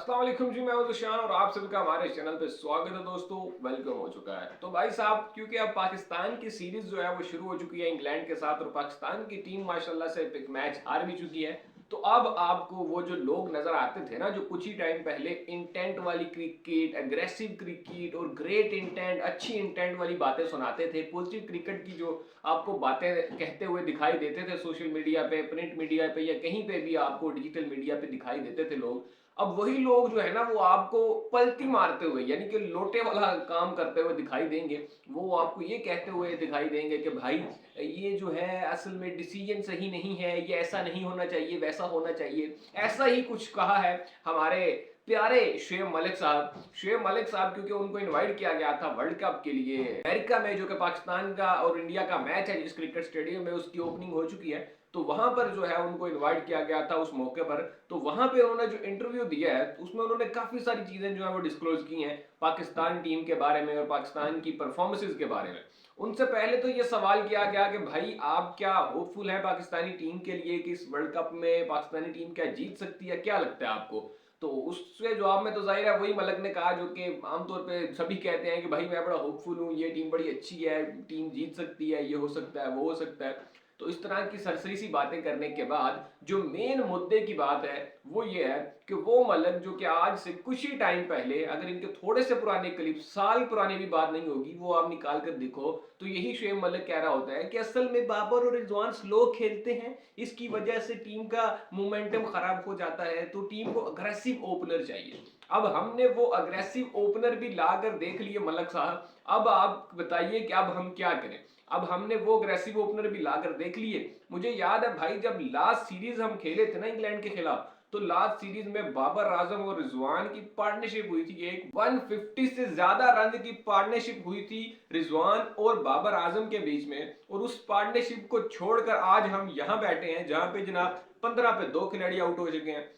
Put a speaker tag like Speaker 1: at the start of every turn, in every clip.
Speaker 1: अस्सलाम वालेकुम जी, मैं हूं दुशान और आप सभी का हमारे चैनल पे स्वागत है दोस्तों। वेलकम हो चुका है। तो भाई साहब, क्योंकि अब पाकिस्तान की सीरीज जो है वो शुरू हो चुकी है इंग्लैंड के साथ और पाकिस्तान की टीम माशाल्लाह से एक मैच हार भी चुकी है। तो अब आपको वो जो लोग नजर आते थे ना, जो कुछ ही टाइम पहले इंटेंट वाली क्रिकेट, एग्रेसिव क्रिकेट और ग्रेट इंटेंट, अच्छी इंटेंट वाली बातें सुनाते थे, पॉजिटिव क्रिकेट की जो आपको बातें कहते हुए दिखाई देते थे सोशल मीडिया पे, प्रिंट मीडिया पे या कहीं पे भी आपको डिजिटल मीडिया पे दिखाई देते थे लोग, अब वही लोग जो है ना वो आपको पलटी मारते हुए यानी कि लोटे वाला काम करते हुए दिखाई देंगे। वो आपको ये कहते हुए दिखाई देंगे कि भाई ये जो है असल में डिसीजन सही नहीं है, ये ऐसा नहीं होना चाहिए, वैसा होना चाहिए। ऐसा ही कुछ कहा है हमारे प्यारे शुएब मलिक साहब। शुएब मलिक साहब क्योंकि उनको इनवाइट किया गया था वर्ल्ड कप के लिए अमेरिका में, जो कि पाकिस्तान का और इंडिया का मैच है जिस क्रिकेट स्टेडियम में उसकी ओपनिंग हो चुकी है, तो वहां पर जो है उनको इनवाइट किया गया था उस मौके पर। तो वहां पे उन्होंने जो इंटरव्यू दिया है उसमें उन्होंने काफी सारी चीजें जो है वो डिस्क्लोज की हैं पाकिस्तान टीम के बारे में और पाकिस्तान की परफॉर्मेंसेज के बारे में। उनसे पहले तो ये सवाल किया गया कि भाई आप क्या होपफुल है पाकिस्तानी टीम के लिए कि इस वर्ल्ड कप में पाकिस्तानी टीम क्या जीत सकती है, क्या लगता है आपको? तो उससे जवाब में तो जाहिर है वही मलक ने कहा जो कि आमतौर पे सभी कहते हैं कि भाई मैं बड़ा होपफुल हूँ, ये टीम बड़ी अच्छी है, टीम जीत सकती है, ये हो सकता है, वो हो सकता है। तो इस तरह की सरसरी सी बातें करने के बाद जो मेन मुद्दे की बात है वो ये है कि वो मलक जो कि आज से कुछ ही टाइम पहले, अगर इनके थोड़े से पुराने क्लिप, साल पुरानी भी बात नहीं होगी, वो आप निकाल कर देखो, तो यही शुएब मलिक कह रहा होता है कि असल में बाबर और रिजवान स्लो खेलते हैं, इसकी वजह से टीम का मोमेंटम खराब हो जाता है, तो टीम को अग्रेसिव ओपनर चाहिए। अब हमने वो अग्रेसिव ओपनर भी लाकर देख लिए मलक साहब। अब आप बताइए कि अब हम क्या करें? अब हमने वो अग्रेसिव ओपनर भी लाकर देख लिए। मुझे याद है भाई, जब लास्ट सीरीज हम खेले थे ना इंग्लैंड के खिलाफ, तो लास्ट सीरीज में बाबर आजम और रिजवान की पार्टनरशिप हुई थी, एक 150 से ज्यादा रन की पार्टनरशिप हुई थी रिजवान और बाबर आजम के बीच में। और उस पार्टनरशिप को छोड़कर आज हम यहां बैठे हैं जहां पे जनाब 15 पे 2 खिलाड़ी आउट हो चुके हैं।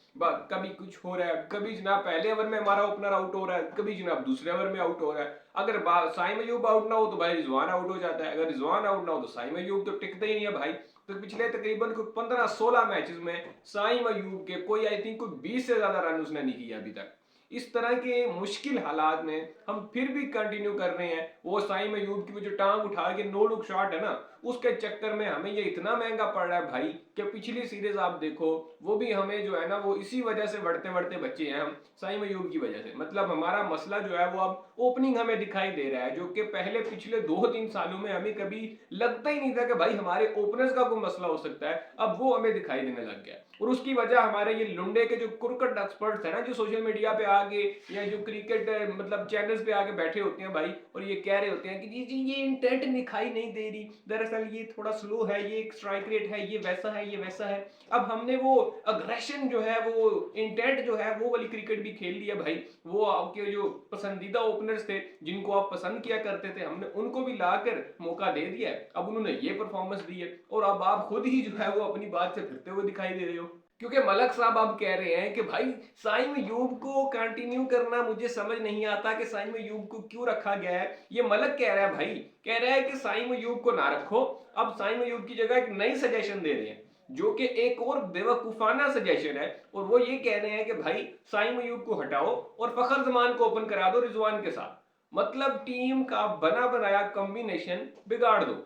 Speaker 1: कभी कुछ हो रहा है, कभी जनाब पहले ओवर में हमारा ओपनर आउट हो रहा है, कभी जनाब दूसरे ओवर में आउट हो रहा है। अगर साइम अयूब आउट ना हो तो भाई रिजवान आउट हो जाता है, अगर रिजवान आउट ना हो तो साइम अयूब तो टिकता ही नहीं है भाई। तो पिछले तकरीबन 15-16 मैचेस में साइम अयूब के कोई आई थिंक कोई 20 से ज्यादा रन उसने नहीं किया अभी तक। इस तरह के मुश्किल हालात में हम फिर भी कंटिन्यू कर रहे हैं। वो साइम अयूब की वो जो टांग उठा के नो लुक शॉट है ना, उसके चक्कर में हमें ये इतना महंगा पड़ रहा है भाई कि पिछली सीरीज आप देखो, वो भी हमें जो है ना वो इसी वजह से बढ़ते बढ़ते बच्चे हैं हम, साइम अयूब की वजह से। मतलब हमारा मसला जो है वो अब ओपनिंग हमें दिखाई दे रहा है, जो कि पहले पिछले 2-3 सालों में हमें कभी लगता ही नहीं था कि भाई हमारे ओपनर्स का कोई मसला हो सकता है, अब वो हमें दिखाई देने लग गया। और उसकी वजह हमारे ये लुंडे के जो क्रिकेट एक्सपर्ट्स है ना, जो सोशल मीडिया पे आगे या जो क्रिकेट मतलब चैनल्स पे आके बैठे होते हैं भाई, और ये कह रहे होते हैं कि जी जी ये इंटेंट दिखाई नहीं दे रही, दरअसल ये थोड़ा स्लो है, ये एक स्ट्राइक रेट है, ये वैसा है, ये वैसा है। अब हमने वो अग्रेशन जो है, वो इंटेंट जो है, वो वाली क्रिकेट भी खेल लिया भाई। वो आपके जो पसंदीदा ओपनर्स थे जिनको आप पसंद किया करते थे, हमने उनको भी लाकर मौका दे दिया है, अब उन्होंने ये परफॉर्मेंस दी है, और अब आप खुद ही जो है वो अपनी बात से फिरते हुए दिखाई दे रहे हो। क्योंकि मलक साहब अब कह रहे हैं कि भाई साइम अयूब को कंटिन्यू करना मुझे समझ नहीं आता कि साइम अयूब को क्यों रखा गया है। ये मलक कह रहा है भाई, कह रहा है कि साइम अयूब को ना रखो, अब साइम अयूब की जगह एक नई सजेशन दे रहे हैं जो कि एक और बेवकूफाना सजेशन है। और वो ये कह रहे हैं कि भाई साइम अयूब को हटाओ और फखर जमान को ओपन करा दो रिजवान के साथ। मतलब टीम का बना बनाया कॉम्बिनेशन बिगाड़ दो।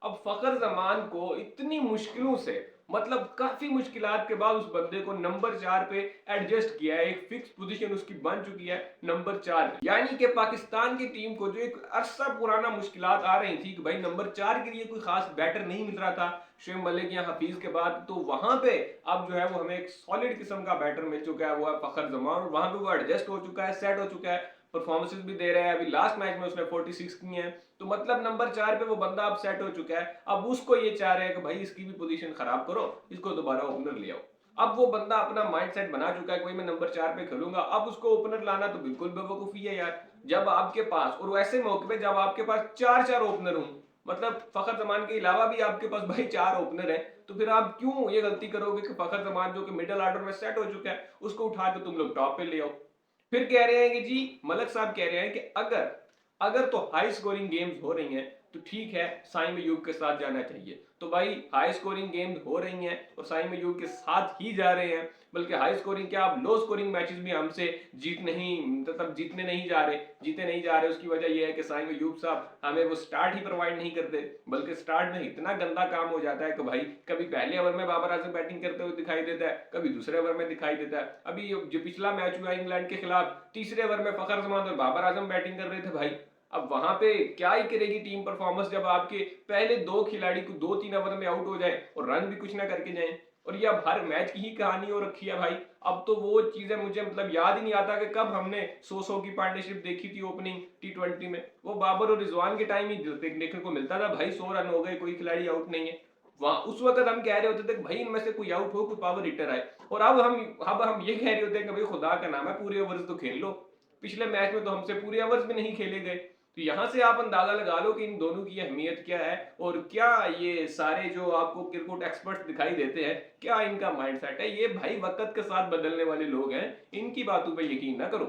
Speaker 1: अब फखर जमान को इतनी मुश्किलों से, मतलब काफी मुश्किलात के बाद उस बंदे को नंबर 4 पे एडजस्ट किया है, एक फिक्स पोजीशन उसकी बन चुकी है नंबर 4 पे। यानी कि पाकिस्तान की टीम को जो एक अरसा पुराना मुश्किलात आ रही थी कि भाई नंबर 4 के लिए कोई खास बैटर नहीं मिल रहा था शुएब मलिक या हफीज के बाद, तो वहां पे अब जो है वो हमें एक सॉलिड किस्म का बैटर मिल चुका है, वो है फखर जमान। और वहां पे वो एडजस्ट हो चुका है, सेट हो चुका है, परफॉर्मेंसेस भी दे रहा है। अभी लास्ट मैच में उसने 46 की हैं, तो मतलब नंबर 4 पे वो बंदा अब सेट हो चुका है। अब उसको ये चाह रहे हैं कि भाई इसकी भी पोजीशन खराब करो, इसको दोबारा ओपनर ले आओ। अब वो बंदा अपना माइंडसेट बना चुका है कि भाई मैं नंबर 4 पे खेलूंगा, अब उसको ओपनर लाना तो बिल्कुल बेवकूफी है यार। जब आपके पास, और वैसे मौके पे जब आपके पास चार चार ओपनर हों, मतलब फखर जमान के अलावा भी आपके पास भाई 4 ओपनर हैं, तो फिर आप क्यों ये गलती करोगे कि फखर जमान जो कि मिडिल ऑर्डर में सेट हो चुका है उसको उठा के तुम लोग टॉप पे ले आओ? फिर कह रहे हैं कि जी, मलक साहब कह रहे हैं कि अगर अगर तो हाई स्कोरिंग गेम्स हो रही हैं तो ठीक है, साइम अयूब के साथ जाना चाहिए। तो भाई हाई स्कोरिंग गेम्स हो रही हैं और साइम अयूब के साथ ही जा रहे हैं, बल्कि हाई स्कोरिंग क्या, आप लो स्कोरिंग मैचेस भी हमसे जीतने नहीं जा रहे, जीते नहीं जा रहे। उसकी वजह यह है कि साइम अयूब साहब हमें वो स्टार्ट ही प्रोवाइड नहीं करते, बल्कि स्टार्ट में इतना गंदा काम हो जाता है कि भाई कभी पहले ओवर में बाबर आजम बैटिंग करते हुए दिखाई देता है, कभी दूसरे ओवर में दिखाई देता है। अभी जो पिछला मैच हुआ इंग्लैंड के खिलाफ, तीसरे ओवर में फखर जमान और बाबर आजम बैटिंग कर रहे थे भाई। अब वहां पे क्या ही करेगी टीम परफॉर्मेंस जब आपके पहले दो खिलाड़ी को 2-3 ओवर में आउट हो जाए और रन भी कुछ ना करके जाए। और ये अब हर मैच की ही कहानी हो रखी है भाई। अब तो वो चीजें मुझे मतलब याद ही नहीं आता कि कब हमने 100 की पार्टनरशिप देखी थी ओपनिंग T20 में। वो बाबर और रिजवान के टाइम ही देखने को मिलता था भाई, 100 रन हो गए, कोई खिलाड़ी आउट नहीं है। वहां उस वक्त हम कह रहे होते थे भाई इनमें से कोई आउट हो, कोई पावर हिटर आए। और अब हम ये कह रहे होते हैं कि भाई खुदा का नाम है पूरे ओवर्स तो खेल लो। पिछले मैच में तो हमसे पूरे ओवर्स भी नहीं खेले गए। तो यहां से आप अंदाजा लगा लो कि इन दोनों की अहमियत क्या है, और क्या ये सारे जो आपको क्रिकेट एक्सपर्ट्स दिखाई देते हैं, क्या इनका माइंडसेट है। ये भाई वक्त के साथ बदलने वाले लोग हैं, इनकी बातों पे यकीन ना करो।